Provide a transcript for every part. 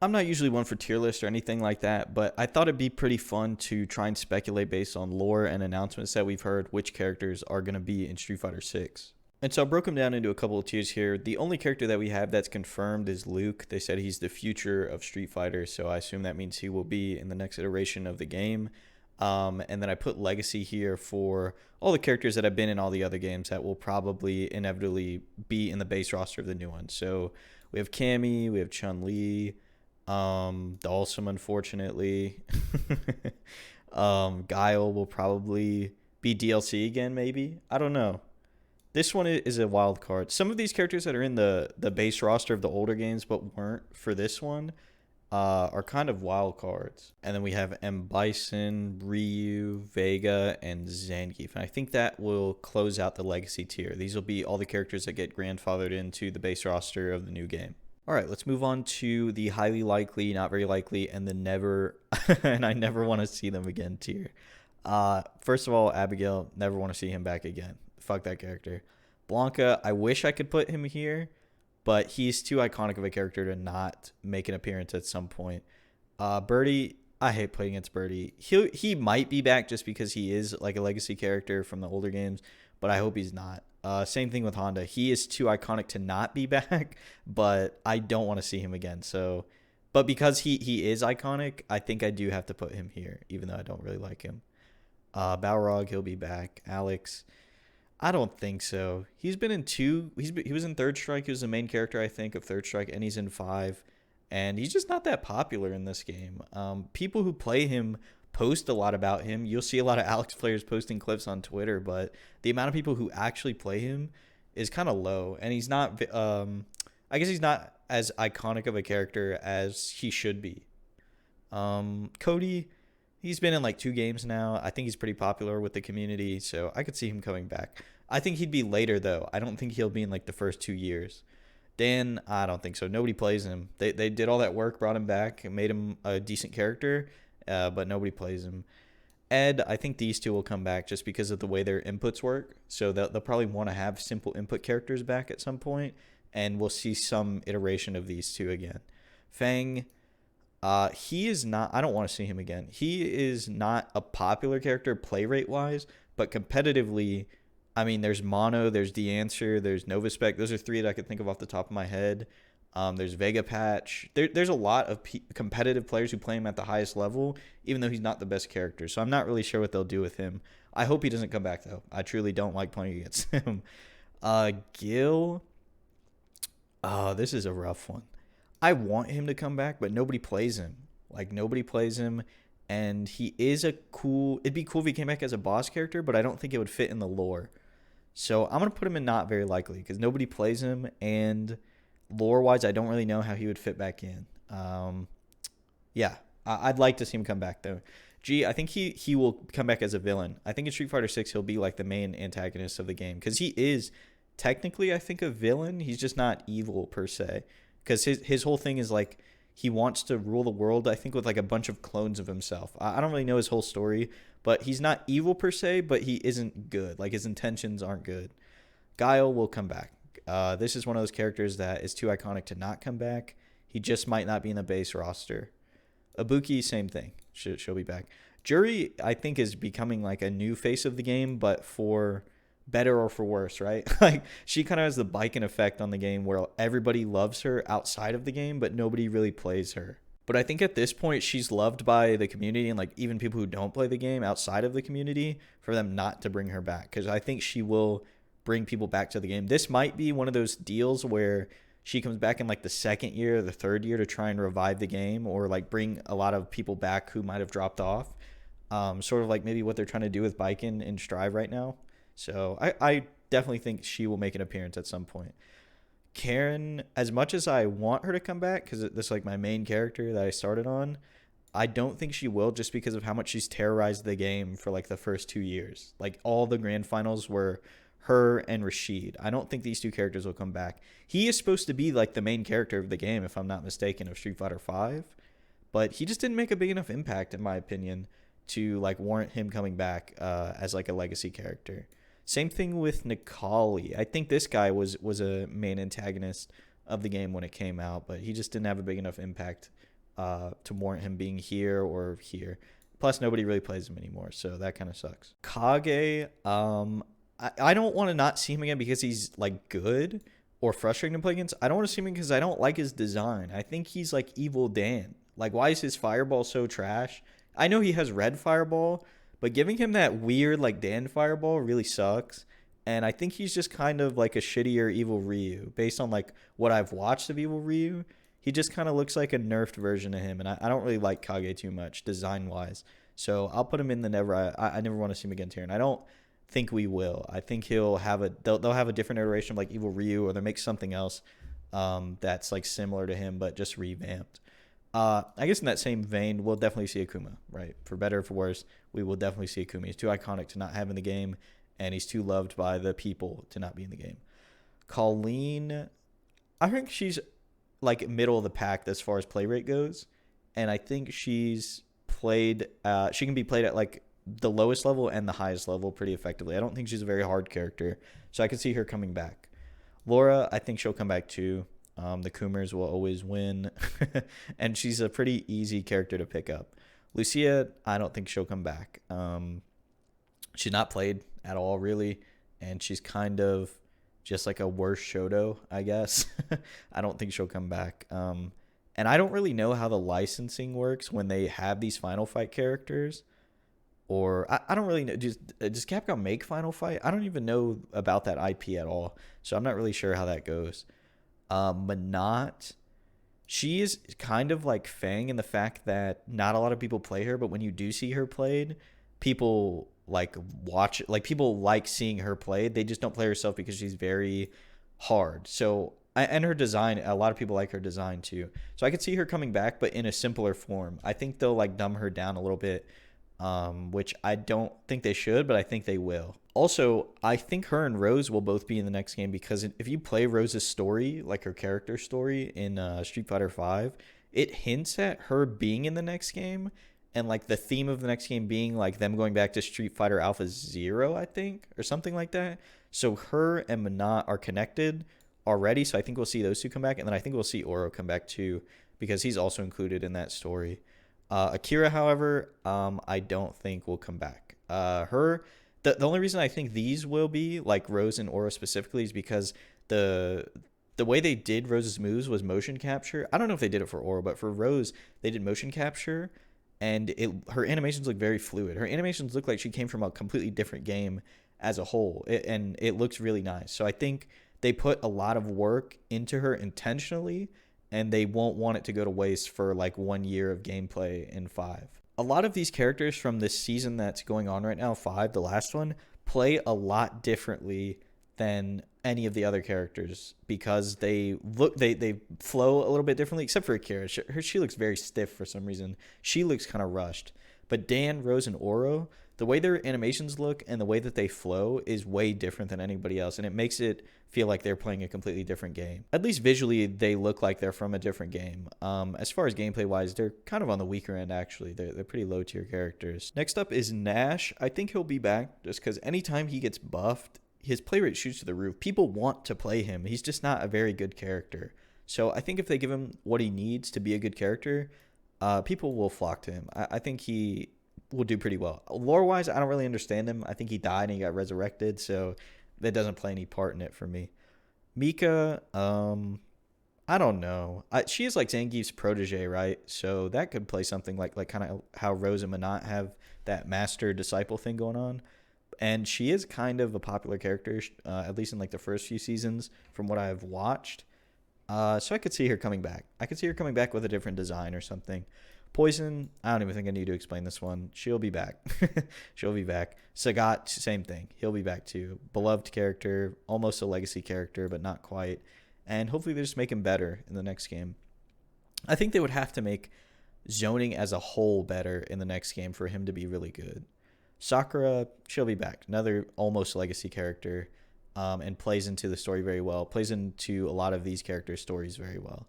I'm not usually one for tier lists or anything like that, but I thought it'd be pretty fun to try and speculate based on lore and announcements that we've heard which characters are going to be in Street Fighter 6. And so I broke them down into a couple of tiers here. The only character that we have that's confirmed is Luke. They said he's the future of Street Fighter, so I assume that means he will be in the next iteration of the game. And then I put Legacy here for all the characters that have been in all the other games that will probably inevitably be in the base roster of the new one. So we have Cammy, we have Chun-Li, Dhalsim, unfortunately. Guile will probably be DLC again, maybe. I don't know. This one is a wild card. Some of these characters that are in the base roster of the older games but weren't for this one are kind of wild cards. And then we have M. Bison, Ryu, Vega, and Zangief. And I think that will close out the Legacy tier. These will be all the characters that get grandfathered into the base roster of the new game. All right, let's move on to the highly likely, not very likely, and the never, and I never want to see them again tier. First of all, Abigail, never want to see him back again. Fuck that character. Blanca, I wish I could put him here, but he's too iconic of a character to not make an appearance at some point. Birdie, I hate playing against Birdie. He might be back just because he is like a legacy character from the older games, but I hope he's not. Same thing with Honda. He is too iconic to not be back, but I don't want to see him again. So, but because he is iconic, I think I do have to put him here, even though I don't really like him. Balrog, he'll be back. Alex, I don't think so. He's been in two. He was in Third Strike. He was the main character, I think, of Third Strike, and he's in 5. And he's just not that popular in this game. People who play him post a lot about him. You'll see a lot of Alex players posting clips on Twitter, but the amount of people who actually play him is kind of low. And he's not. I guess he's not as iconic of a character as he should be. Cody, he's been in like 2 games now. I think he's pretty popular with the community, so I could see him coming back. I think he'd be later, though. I don't think he'll be in like the first 2 years. Dan, I don't think so. Nobody plays him. They did all that work, brought him back, and made him a decent character, but nobody plays him. Ed, I think these two will come back just because of the way their inputs work. So they'll probably want to have simple input characters back at some point, and we'll see some iteration of these two again. Fang, he is not. I don't want to see him again. He is not a popular character play rate wise, but competitively, I mean, there's Mono, there's The Answer, there's Novaspec. Those are 3 that I could think of off the top of my head. There's Vega Patch. There's a lot of competitive players who play him at the highest level, even though he's not the best character. So I'm not really sure what they'll do with him. I hope he doesn't come back, though. I truly don't like playing against him. Gil. Oh, this is a rough one. I want him to come back, but nobody plays him. Like, nobody plays him. And he is a cool... It'd be cool if he came back as a boss character, but I don't think it would fit in the lore. So I'm going to put him in not very likely because nobody plays him. And lore-wise, I don't really know how he would fit back in. Yeah, I'd like to see him come back, though. G, I think he will come back as a villain. I think in Street Fighter 6, he'll be like the main antagonist of the game because he is technically, I think, a villain. He's just not evil per se. Because his whole thing is like he wants to rule the world, I think, with like a bunch of clones of himself. I don't really know his whole story, but he's not evil per se, but he isn't good. Like his intentions aren't good. Guile will come back. This is one of those characters that is too iconic to not come back. He just might not be in the base roster. Ibuki, same thing. She'll be back. Juri, I think, is becoming like a new face of the game, but for better or for worse, right? Like she kind of has the Biken effect on the game where everybody loves her outside of the game, but nobody really plays her. But I think at this point she's loved by the community and like even people who don't play the game outside of the community for them not to bring her back because I think she will bring people back to the game. This might be one of those deals where she comes back in like the 2nd year or the 3rd year to try and revive the game or like bring a lot of people back who might have dropped off. Sort of like maybe what they're trying to do with Biken and Strive right now. So I definitely think she will make an appearance at some point. Karen, as much as I want her to come back, because this is like my main character that I started on, I don't think she will just because of how much she's terrorized the game for like the first 2 years. Like all the grand finals were her and Rashid. I don't think these 2 characters will come back. He is supposed to be like the main character of the game, if I'm not mistaken, of Street Fighter 5. But he just didn't make a big enough impact, in my opinion, to like warrant him coming back as like a legacy character. Same thing with Nikali. I think this guy was a main antagonist of the game when it came out, but he just didn't have a big enough impact to warrant him being here or here. Plus, nobody really plays him anymore, so that kind of sucks. Kage, I don't want to not see him again because he's like good or frustrating to play against. I don't want to see him because I don't like his design. I think he's like Evil Dan. Like, why is his fireball so trash? I know he has red fireball, but giving him that weird like Dan fireball really sucks. And I think he's just kind of like a shittier Evil Ryu based on like what I've watched of Evil Ryu. He just kind of looks like a nerfed version of him, and I don't really like Kage too much design wise. So I'll put him in the never. I never want to see him against here, and I don't think we will. I think he'll have they'll have a different iteration of like Evil Ryu, or they'll make something else that's like similar to him but just revamped. I guess in that same vein, we'll definitely see Akuma, right? For better or for worse, we will definitely see Akuma. He's too iconic to not have in the game, and he's too loved by the people to not be in the game. Colleen, I think she's like middle of the pack as far as play rate goes, and I think she's played. She can be played at like the lowest level and the highest level pretty effectively. I don't think she's a very hard character, so I can see her coming back. Laura, I think she'll come back too. The Coomers will always win, and she's a pretty easy character to pick up. Lucia, I don't think she'll come back. She's not played at all really, and she's kind of just like a worse Shoto, I guess. I don't think she'll come back. And I don't really know how the licensing works when they have these Final Fight characters. Or I don't really know. Does Capcom make Final Fight? I don't even know about that IP at all. So I'm not really sure how that goes. Manat, she is kind of like Fang in the fact that not a lot of people play her, but when you do see her played, people like watch it. Like people like seeing her played. They just don't play herself because she's very hard. So and her design, a lot of people like her design too. So I could see her coming back, but in a simpler form. I think they'll like dumb her down a little bit, which I don't think they should, but I think they will. Also, I think her and Rose will both be in the next game because if you play Rose's story, like her character story in Street Fighter V, it hints at her being in the next game, and like the theme of the next game being like them going back to Street Fighter Alpha Zero, I think, or something like that. So her and Manat are connected already, so I think we'll see those two come back, and then I think we'll see Oro come back too because he's also included in that story. Akira, however, I don't think will come back. The only reason I think these will be like Rose and Oro specifically is because the way they did Rose's moves was motion capture. I don't know if they did it for Oro, but for Rose they did motion capture, and her animations look very fluid. Her animations look like she came from a completely different game as a whole, and it looks really nice. So I think they put a lot of work into her intentionally, and they won't want it to go to waste for like 1 year of gameplay in 5. A lot of these characters from this season that's going on right now, 5, the last one, play a lot differently than any of the other characters because they flow a little bit differently, except for Akira. She looks very stiff for some reason. She looks kind of rushed. But Dan, Rose, and Oro, the way their animations look and the way that they flow is way different than anybody else, and it makes it feel like they're playing a completely different game. At least visually, they look like they're from a different game. As far as gameplay-wise, they're kind of on the weaker end, actually. They're pretty low-tier characters. Next up is Nash. I think he'll be back just because anytime he gets buffed, his play rate shoots to the roof. People want to play him. He's just not a very good character. So I think if they give him what he needs to be a good character, people will flock to him. I think he will do pretty well. Lore-wise, I don't really understand him. I think he died and he got resurrected, so that doesn't play any part in it for me. Mika, I don't know. She is like Zangief's protege, right? So that could play something like kind of how Rose and Manat have that master-disciple thing going on. And she is kind of a popular character, at least in like the first few seasons from what I've watched. So I could see her coming back. I could see her coming back with a different design or something. Poison, I don't even think I need to explain this one. She'll be back. She'll be back. Sagat, same thing. He'll be back too. Beloved character, almost a legacy character, but not quite. And hopefully they just make him better in the next game. I think they would have to make zoning as a whole better in the next game for him to be really good. Sakura, she'll be back. Another almost legacy character, and plays into the story very well. Plays into a lot of these characters' stories very well.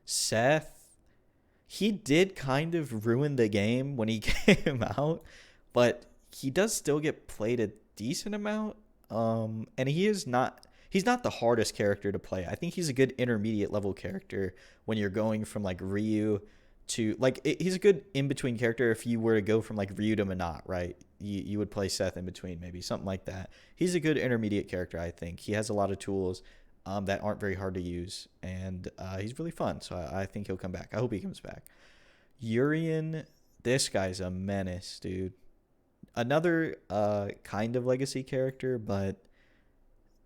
Seth, he did kind of ruin the game when he came out, but he does still get played a decent amount. And he's not the hardest character to play. I think he's a good intermediate level character when you're going from like Ryu to like he's a good in between character if you were to go from like Ryu to Minot, right? You would play Seth in between, maybe something like that. He's a good intermediate character, I think. He has a lot of tools that aren't very hard to use, and he's really fun. So I think he'll come back. I hope he comes back. Urian, this guy's a menace, dude. Another kind of legacy character, but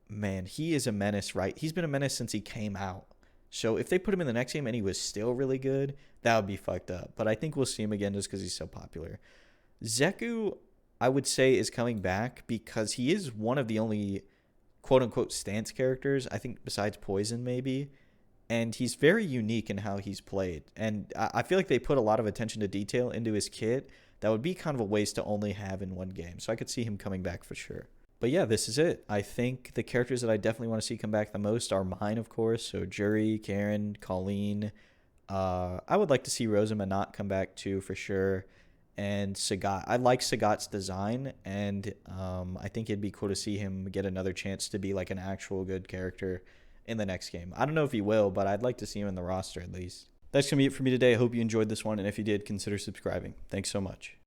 man, he is a menace, right? He's been a menace since he came out. So if they put him in the next game and he was still really good, that would be fucked up. But I think we'll see him again just because he's so popular. Zeku, I would say, is coming back because he is one of the only quote-unquote stance characters, I think, besides Poison maybe. And he's very unique in how he's played. And I feel like they put a lot of attention to detail into his kit that would be kind of a waste to only have in one game. So I could see him coming back for sure. But yeah, this is it. I think the characters that I definitely want to see come back the most are mine, of course. So Jury, Karen, Colleen. I would like to see Rosa Minot come back too, for sure. And Sagat. I like Sagat's design, and I think it'd be cool to see him get another chance to be like an actual good character in the next game. I don't know if he will, but I'd like to see him in the roster at least. That's going to be it for me today. I hope you enjoyed this one, and if you did, consider subscribing. Thanks so much.